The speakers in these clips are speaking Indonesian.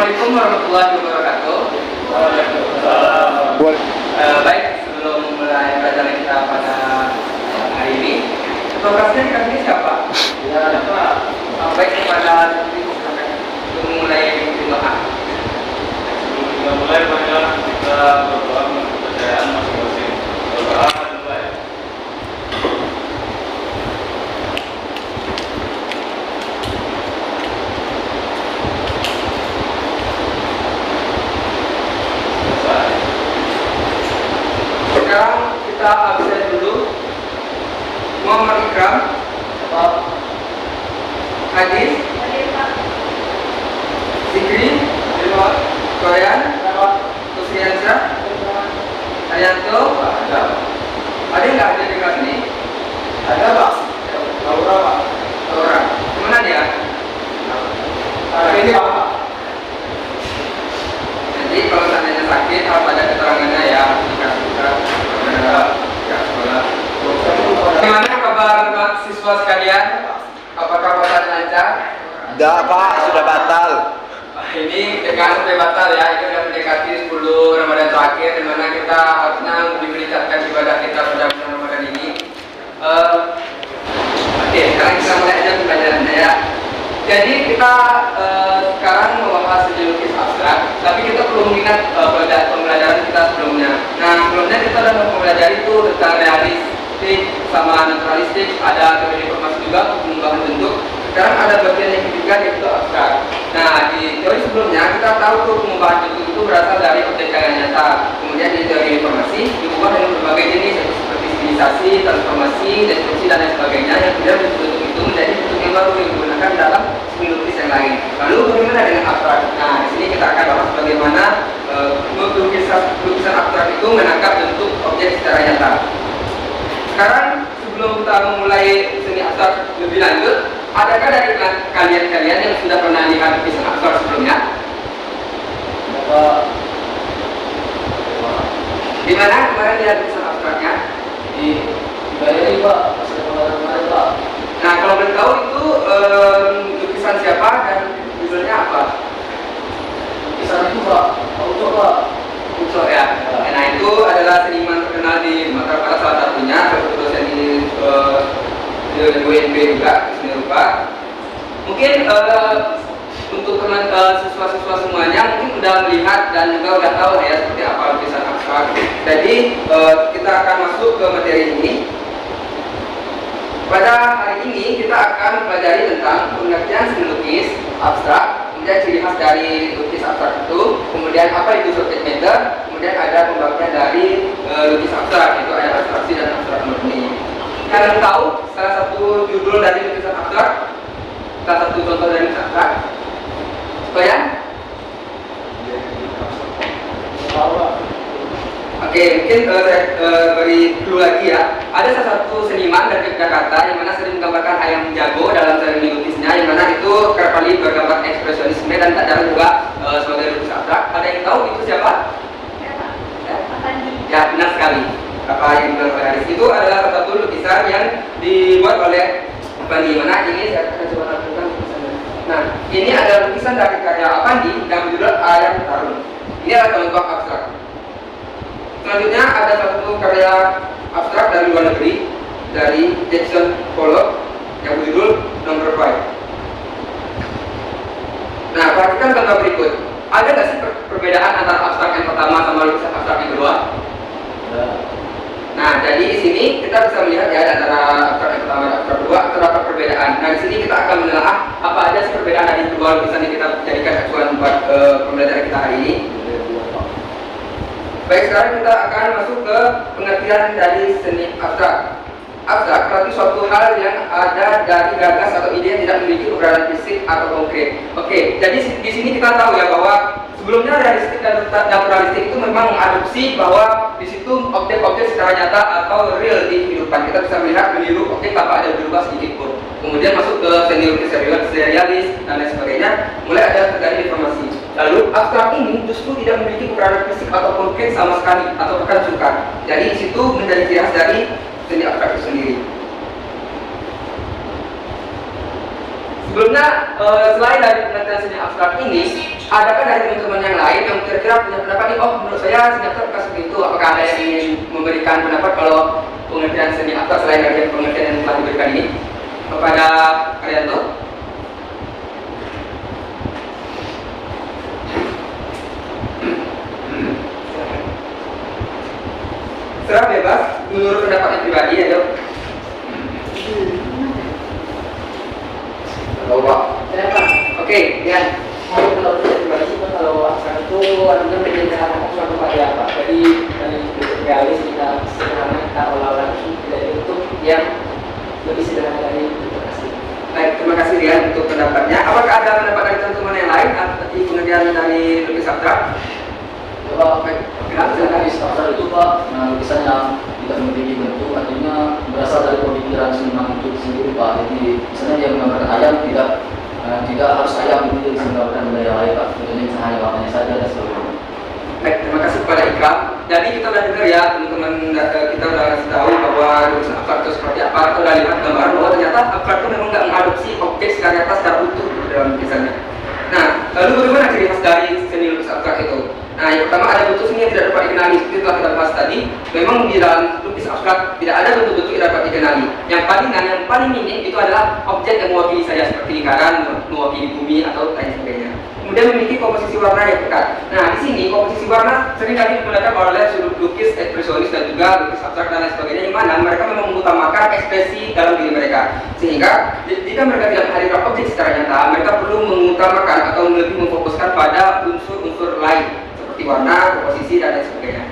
Assalamualaikum warahmatullahi wabarakatuh. Waalaikumsalam. Baik, sebelum mulai pelajaran kita pada hari ini, lokasinya dikasih siapa? Ya, Pak. Baik, kepada untuk memulai doa. Sebelum kita mulai, marilah kita berdoa menurut kepercayaan masing-masing. Berdoa dulu ya. Sekarang kita absen dulu. Muhammad Ikram, Hadis, Zikri, Korean, Kusriansyah, Arianto, ada nggak ada di kelas ini? Ada, Pak. Laura, Pak. Orang. Kemana dia? Ini, Pak. Jadi kalau seandainya sakit, harus ada keterangannya ya. Dikasih ke sekolah. Gimana kabar siswa sekalian? Apakah pelajaran lancar? Enggak, Pak, sudah batal. Ini dengan sampai batal ya. Ini sudah mendekati 10 Ramadan terakhir, di mana kita harusnya lebih meningkatkan ibadah kita pada bulan Ramadan ini. Oke, sekarang kita mulai aja pembelajarannya ya. Jadi kita sekarang membahas seni lukis abstrak, tapi kita perlu mengingat pembelajaran kita sebelumnya. Nah, sebelumnya kita sudah mempelajari itu tentang realistik sama naturalistik, ada teori informasi juga, pengembangan bentuk. Sekarang ada bagian yang ketiga yaitu abstrak. Nah, di teori sebelumnya kita tahu tuh pengembangan bentuk itu berasal dari objek yang nyata. Kemudian di teori informasi diubah dengan berbagai jenis seperti stilisasi, transformasi, deskripsi dan lain sebagainya yang kemudian bentuk itu menjadi bentuk yang baru yang digunakan dalam seni lukis yang lain. Lalu bagaimana dengan abstrak? Nah, di sini kita akan bahas bagaimana lukisan abstrak itu menangkap bentuk objek secara nyata. Sekarang sebelum kita memulai seni abstrak lebih lanjut, adakah dari kalian yang sudah pernah lihat lukisan abstrak sebelumnya? Di mana kemarin lihat lukisan abstraknya? Di galeri, Pak. Kemarin, Pak. Nah, kalau boleh tahu itu lukisan siapa dan judulnya apa? Lukisan itu, Pak. Auto, Pak. Ucok ya. Nah, itu adalah seniman terkenal di Makassar salah satunya, seperti dosen di UNB juga, seni rupa. Mungkin untuk teman siswa-siswa semuanya mungkin sudah melihat dan juga sudah tahu ya seperti apa lukisan abstrak. Jadi kita akan masuk ke materi ini. Pada hari ini kita akan mempelajari tentang pengertian seni lukis abstrak, kemudian ciri khas dari lukis abstrak itu, kemudian apa itu subject matter, kemudian ada pembagian dari lukis abstrak, yaitu ada abstraksi dan abstrak murni. Kalian tahu salah satu judul dari lukisan abstrak, salah satu contoh dari lukisan abstrak? Kalian? Oke, mungkin saya beri clue lagi ya. Ada salah satu seniman dari Jakarta yang mana sering menggambarkan ayam jago dalam seni lukisnya, yang mana itu kerap kali bergambar ekspresionisme dan tak jarang juga sebagai lukis abstrak. Ada yang tahu itu siapa? Ya, benar sekali. Apa yang digambar Haris itu adalah salah satu lukisan yang dibuat oleh Avandi. Mana ini saya akan coba tampilkan lukisannya. Nah, ini adalah lukisan dari karya Avandi yang berjudul Ayam Tarung. Ini adalah contoh abstrak. Selanjutnya ada satu karya abstrak dari luar negeri dari Jackson Pollock yang berjudul Number 5. Nah, perhatikan contoh berikut. Ada nggak sih perbedaan antara abstrak yang pertama sama lukisan abstrak yang kedua? Nah, jadi di sini kita bisa melihat ya antara abstrak yang pertama dan abstrak kedua terdapat perbedaan. Nah, di sini kita akan menelaah apa aja sih perbedaan dari kedua lukisan yang kita jadikan acuan buat pembelajaran kita hari ini. Baik, sekarang kita akan masuk ke pengertian dari seni abstrak. Abstrak berarti suatu hal yang ada dari gagas atau ide yang tidak memiliki ukuran fisik atau konkret. Oke, jadi di sini kita tahu ya bahwa sebelumnya realistik dan naturalistik itu memang mengadopsi bahwa di situ objek-objek secara nyata atau real di kehidupan. Kita bisa melihat meniru objek tanpa ada berubah sedikit pun. Kemudian masuk ke seni lukis serialis dan lain sebagainya, mulai ada terjadi informasi. Lalu abstrak ini justru tidak memiliki ukuran fisik atau konkret sama sekali atau bahkan sukar. Jadi di situ menjadi ciri khas dari seni abstrak itu sendiri. Sebelumnya selain dari pengertian seni abstrak ini, adakah dari teman-teman yang lain yang kira-kira punya pendapat nih, oh menurut saya seni abstrak bukan seperti itu? Apakah ada yang ingin memberikan pendapat kalau pengertian seni abstrak selain dari pengertian yang telah diberikan ini kepada Arianto? Serah bebas menurut pendapatnya pribadi ya dok. Tahu Pak. Kenapa? Oke, ya. Kalau pribadi sih kalau abstrak itu artinya menjadi suatu karya apa? Jadi dari realis kita sederhana kita olah lagi dari bentuk yang lebih sederhana dari bentuk asli. Baik, terima kasih Rian untuk pendapatnya. Apakah ada pendapat dari teman-teman yang lain di pengertian dari lukis abstrak? Pak, Kenapa silakan? lukis abstrak itu Pak, lukisan yang tidak memiliki bentuk, artinya berasal dari pemikiran seniman itu sendiri Pak. Jadi misalnya dia menggambarkan ayam tidak harus ayam itu bisa menggambarkan benda yang lain Pak. Contohnya misalnya hanya warnanya saja dan sebagainya. Baik, terima kasih kepada Ikram. Jadi kita udah dengar ya teman-teman, kita udah kasih tahu bahwa lukisan abstrak itu seperti apa. Kita udah lihat gambaran bahwa ternyata abstrak itu memang nggak mengadopsi objek secara nyata secara utuh dalam lukisannya. Nah, lalu bagaimana ciri khas dari seni lukis abstrak itu? Nah, yang pertama ada bentuk seni yang tidak dapat dikenali. Seperti telah kita bahas tadi, memang di dalam lukis abstrak tidak ada bentuk-bentuk yang dapat dikenali. Yang paling minim itu adalah objek yang mewakili saja seperti lingkaran, mewakili bumi atau lain sebagainya. Kemudian memiliki komposisi warna yang pekat. Nah, di sini komposisi warna sering kali digunakan oleh sudut lukis ekspresionis dan juga lukis abstrak dan lain sebagainya, yang mana mereka memang mengutamakan ekspresi dalam diri mereka. Sehingga jika mereka tidak menghadirkan objek secara nyata, mereka perlu mengutamakan atau lebih memfokuskan pada unsur-unsur lain seperti warna, komposisi dan lain sebagainya.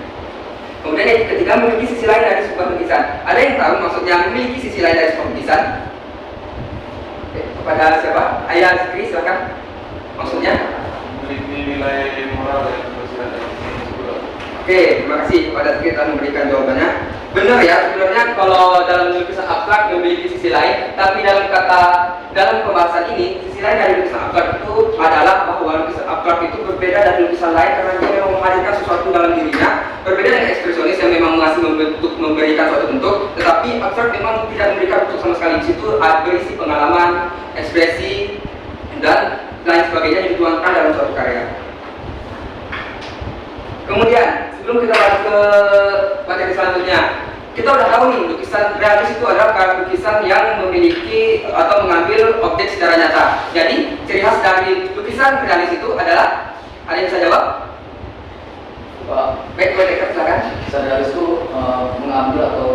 Kemudian yang ketiga, memiliki sisi lain dari sebuah lukisan. Ada yang tahu maksudnya memiliki sisi lain dari sebuah lukisan? Kepada siapa? Ayah Zikri, silakan. Maksudnya? memiliki nilai moral dan sosial dan juga. Oke, terima kasih kepada Zikri telah memberikan jawabannya. Benar ya, sebenarnya kalau dalam lukisan abstrak memiliki sisi lain, tapi dalam pembahasan ini, sisi lain dari lukisan abstrak itu adalah bahwa lukisan abstrak itu berbeda dari lukisan lain karena dia memang menghadirkan sesuatu dalam dirinya, berbeda dengan ekspresionis yang memang masih memberikan suatu bentuk, tetapi abstrak memang tidak memberikan bentuk sama sekali. Di situ berisi pengalaman, ekspresi, dan lain sebagainya yang dituangkan dalam suatu karya. Kemudian, sebelum kita lanjut ke materi selanjutnya, kita udah tahu nih, lukisan realis itu adalah lukisan yang memiliki atau mengambil objek secara nyata. Jadi, ciri khas dari lukisan realis itu adalah, ada yang bisa jawab? Pak, Baik, boleh silakan. lukisan realis itu mengambil atau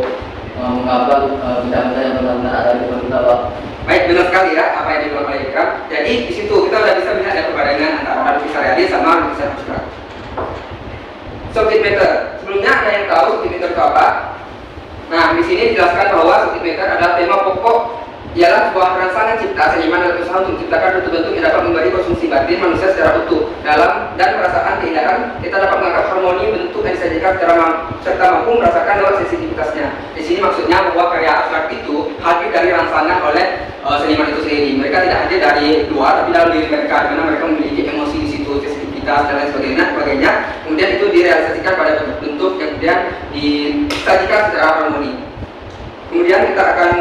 menggambar benda-benda yang benar-benar ada di depan kita Pak. Baik, benar sekali ya apa yang dibilang oleh Ikram. Jadi di situ kita udah bisa melihat ada perbandingan antara lukisan realis sama lukisan abstrak. Subject matter. Sebelumnya ada yang tahu subject matter itu apa? Nah, di sini dijelaskan bahwa subject matter adalah tema pokok, ialah sebuah rangsangan cipta seniman dalam usaha untuk menciptakan bentuk-bentuk yang dapat memberi konsumsi batin manusia secara utuh dalam dan merasakan keindahan. Kita dapat menganggap harmoni bentuk yang disajikan serta mampu merasakan lewat sensitivitasnya. Di sini maksudnya bahwa karya abstrak itu hadir dari rangsangan oleh seniman itu sendiri. Mereka tidak hadir dari luar, tapi dalam diri mereka, di mana mereka memiliki emosi di situ, sensitivitas dan lain sebagainya. Kemudian itu direalisasikan pada bentuk-bentuk yang kemudian disajikan secara harmoni. Kemudian kita akan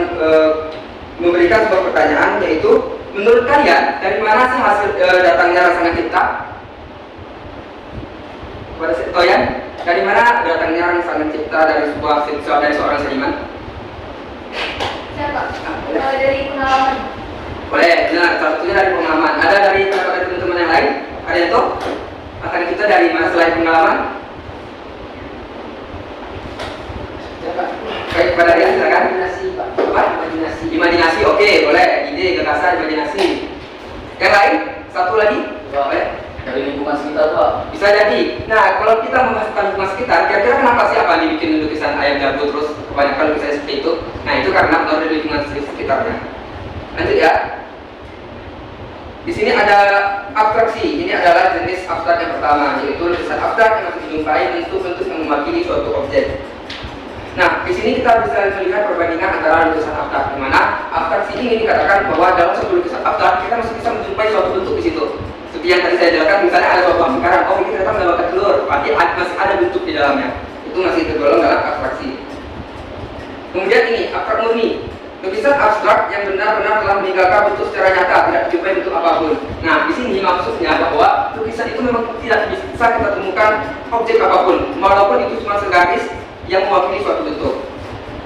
memberikan sebuah pertanyaan, yaitu menurut kalian dari mana sih hasil datangnya rangsangan cipta? Kepada Toyan, dari mana datangnya rangsangan cipta dari seorang seniman? Siapa? Dari pengalaman. Boleh, benar, salah satunya dari pengalaman. Ada dari teman-teman yang lain? Ada yang tahu? Rangsangan cipta dari mana selain pengalaman? Baik, pada dia silakan. Imajinasi Pak. Apa? Imajinasi, oke, boleh. Ide, gagasan, imajinasi. Yang lain? Satu lagi? Boleh. Dari lingkungan sekitar Pak. Bisa jadi. Nah, kalau kita membahas tentang lingkungan sekitar, kira-kira kenapa sih apa dibikin lukisan ayam jago terus kebanyakan lukisan seperti itu? Nah, itu karena dari lingkungan sekitarnya. Lanjut ya. Di sini ada abstraksi. Ini adalah jenis abstrak yang pertama, yaitu lukisan abstrak yang masih dijumpai bentuk-bentuk yang mewakili suatu objek. Nah, di sini kita bisa melihat perbandingan antara lukisan abstrak, di mana abstraksi ini dikatakan bahwa dalam suatu lukisan abstrak kita masih bisa menjumpai suatu bentuk di situ. Seperti yang tadi saya jelaskan, misalnya ada suatu lingkaran, oh ini ternyata mendapatkan telur, berarti masih ada bentuk di dalamnya. Itu masih tergolong dalam abstraksi. Kemudian ini abstrak murni. lukisan abstrak yang benar-benar telah meninggalkan bentuk secara nyata, tidak dijumpai bentuk apapun. Nah, di sini maksudnya bahwa lukisan itu memang tidak bisa kita temukan objek apapun, walaupun itu cuma segaris yang mewakili suatu bentuk.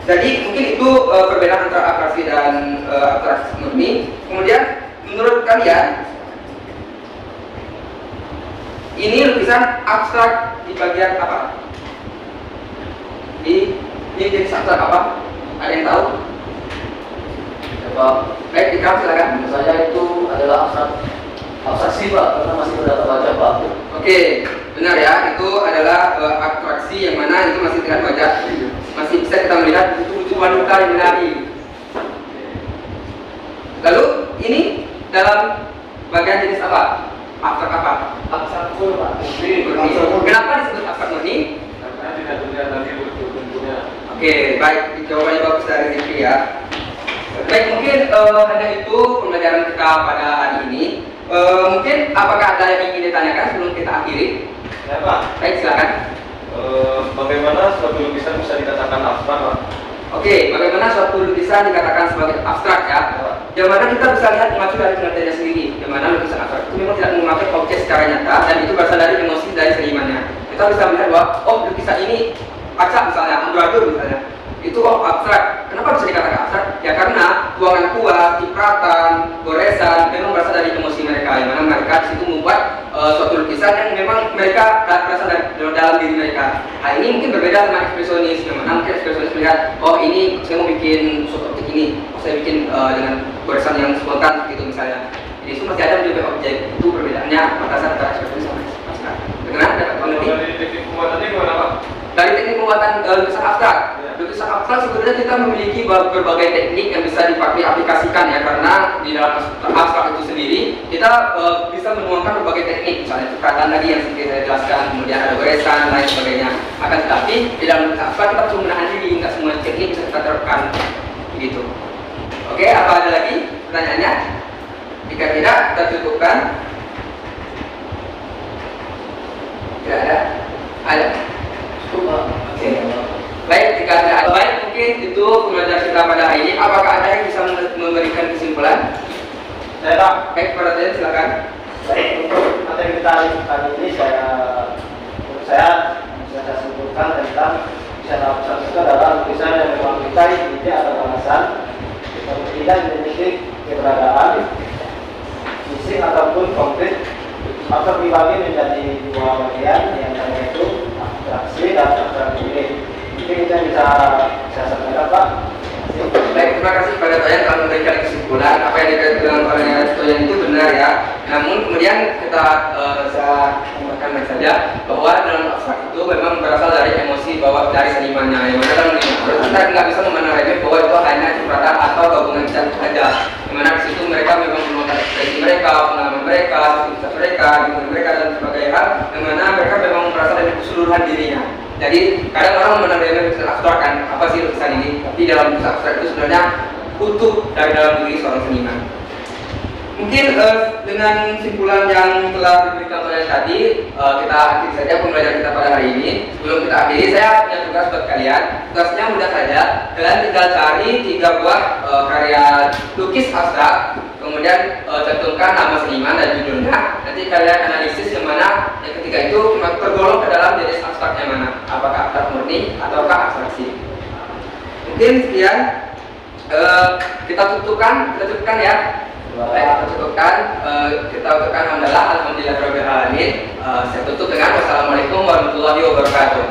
Jadi mungkin itu perbedaan antara atraksi dan abstraksi murni. Kemudian menurut kalian ini lukisan abstrak di bagian apa? Ini jenis abstrak apa? Ada yang tahu? Coba. Baik, dikam silakan. Menurut saya itu adalah abstraksi Pak, karena masih berdata baca Pak. Oke, benar ya. Itu adalah abstraksi yang mana itu masih terlihat wajah, masih bisa kita melihat wujud wanita yang menari. Lalu ini dalam bagian jenis apa? Abstrak apa? Abstrak full Pak. Murni. Kenapa disebut abstrak murni? Karena tidak terlihat lagi bentuknya. Oke, baik. Jawabannya bagus dari Zikri ya. Baik, mungkin hanya itu pembelajaran kita pada hari ini. Mungkin apakah ada yang ingin ditanyakan sebelum kita akhiri? Ya Pak, Baik, silakan. bagaimana suatu lukisan bisa dikatakan abstrak Pak? Oke, bagaimana suatu lukisan dikatakan sebagai abstrak ya? Yang mana kita bisa lihat mengacu dari pengertiannya sendiri. Yang mana lukisan abstrak itu memang tidak memakai objek secara nyata dan itu berasal dari emosi dari senimannya. Kita bisa melihat bahwa lukisan ini kaca misalnya, amburadul misalnya, itu abstrak. Kenapa bisa dikatakan abstrak? Ya karena tuangan kuat, cipratan, goresan memang berasal dari emosi mereka. Yang mana mereka di situ membuat suatu lukisan yang memang mereka berasal dari dalam diri mereka. Nah ini mungkin berbeda sama ekspresionis. Yang mana mungkin ekspresionis melihat, ini saya mau bikin suatu objek ini, saya bikin dengan goresan yang spontan gitu misalnya. Jadi itu masih ada juga objek. Itu perbedaannya batasan antara ekspresionis sama abstrak. Bagaimana? Dapat mengerti? Dari teknik pembuatannya gimana Pak? Dari teknik pembuatan lukisan abstrak, lukisan abstrak sebenarnya kita memiliki berbagai teknik yang bisa dipakai aplikasikan ya, karena di dalam abstrak itu sendiri kita bisa menuangkan berbagai teknik, misalnya cipratan tadi yang seperti saya jelaskan, kemudian ada goresan lain sebagainya. Akan tetapi di dalam lukisan abstrak kita perlu menahan diri, nggak semua teknik bisa kita terapkan begitu. Oke, apa ada lagi pertanyaannya? Jika tidak, kita cukupkan. Tidak ada? Ada? Oke. Baik, jika tidak ada baik, mungkin itu pembelajaran kita pada hari ini. Apakah ada yang bisa memberikan kesimpulan? Saya Pak. Baik, para teman silakan. Baik, untuk materi kita kali ini menurut saya bisa saya simpulkan tentang lukisan abstrak itu adalah lukisan yang menguasai ide atau gagasan, tidak memiliki keberadaan fisik ataupun konkret. Abstrak dibagi menjadi dua bagian, yang pertama itu abstraksi dan abstrak ini. Mungkin kita bisa sampaikan Pak. Baik, terima kasih kepada Toyan telah memberikan kesimpulan. Apa yang dikatakan oleh Toyan itu benar ya. Namun kemudian kita saya tambahkan saja bahwa dalam abstrak itu memang berasal dari emosi bahwa dari senimannya. Yang mana dalam kita nggak bisa memandang remeh bahwa itu hanya cipratan atau gabungan cantik saja. Yang mana di situ mereka memang menuangkan ekspresi mereka, pengalaman mereka, kisah mereka, hubungan mereka dan sebagainya hal. Yang mana mereka memang berasal dari keseluruhan dirinya. Jadi kadang orang memandang remeh lukisan abstrak kan, apa sih lukisan ini? Tapi dalam lukisan abstrak itu sebenarnya utuh dari dalam diri seorang seniman. Mungkin dengan simpulan yang telah diberikan oleh tadi, kita akhiri saja pembelajaran kita pada hari ini. Sebelum kita akhiri, saya punya tugas buat kalian. Tugasnya mudah saja. Kalian tinggal cari 3 buah karya lukis abstrak, kemudian cantumkan nama seniman dan judulnya. Nanti kalian analisis yang mana yang ketiga itu tergolong ke dalam jenis abstrak yang mana, apakah abstrak murni ataukah abstraksi. Mungkin sekian. Kita cukupkan ya. Baik, kita cukupkan. Kita ucapkan alhamdulillah rabbil alamin. Saya tutup dengan wassalamualaikum warahmatullahi wabarakatuh.